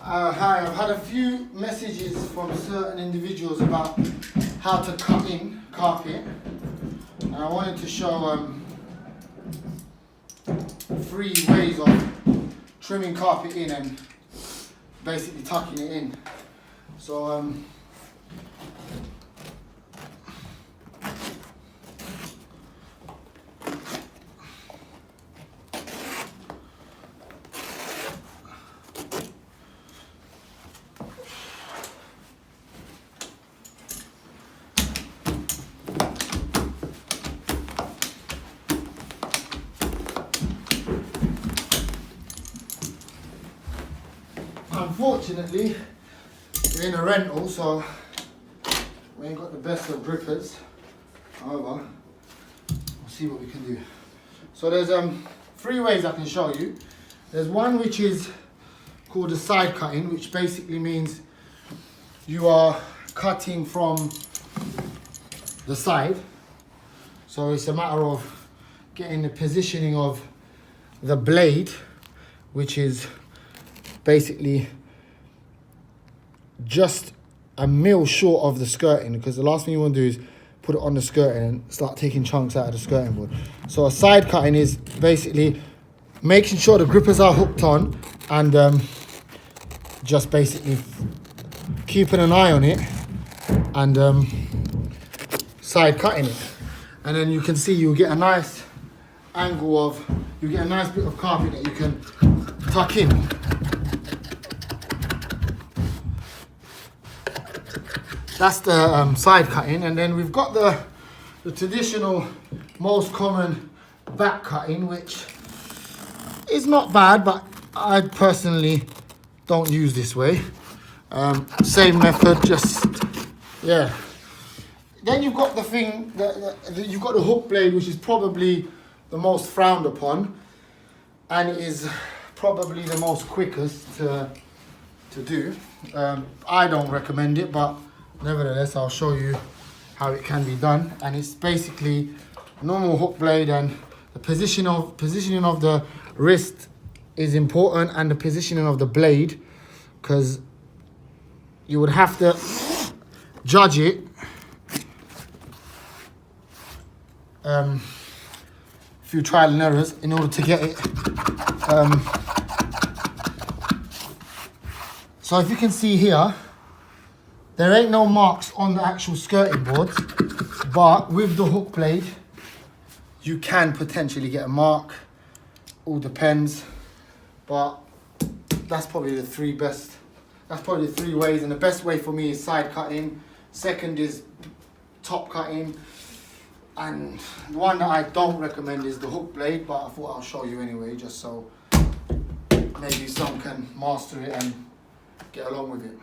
Hi, I've had a few messages from certain individuals about how to cut in carpet, and I wanted to show 3 ways of trimming carpet in and basically tucking it in. So unfortunately, we're in a rental, so we ain't got the best of grippers. However, we'll see what we can do. So there's 3 ways I can show you. There's one which is called a side cutting, which basically means you are cutting from the side. So it's a matter of getting the positioning of the blade, which is basically just a mil short of the skirting, because the last thing you want to do is put it on the skirting and start taking chunks out of the skirting board. So a side cutting is basically making sure the grippers are hooked on and just basically keeping an eye on it and side cutting it. And then you can see you'll get a nice angle of, you get a nice bit of carpet that you can tuck in. That's the side cutting, and then we've got the traditional, most common back cutting, which is not bad, but I personally don't use this way. Same method, just, yeah. Then you've got the thing, you've got the hook blade, which is probably the most frowned upon, and it is probably the most quickest to do. I don't recommend it, but nevertheless, I'll show you how it can be done. And it's basically a normal hook blade, and the positioning of the wrist is important, and the positioning of the blade, because you would have to judge it a few trial and errors in order to get it. So if you can see here, there ain't no marks on the actual skirting board, but with the hook blade, you can potentially get a mark. All depends, but that's probably the 3 best. That's probably the 3 ways, and the best way for me is side cutting. Second is top cutting, and the one that I don't recommend is the hook blade, but I thought I'll show you anyway, just so maybe some can master it and get along with it.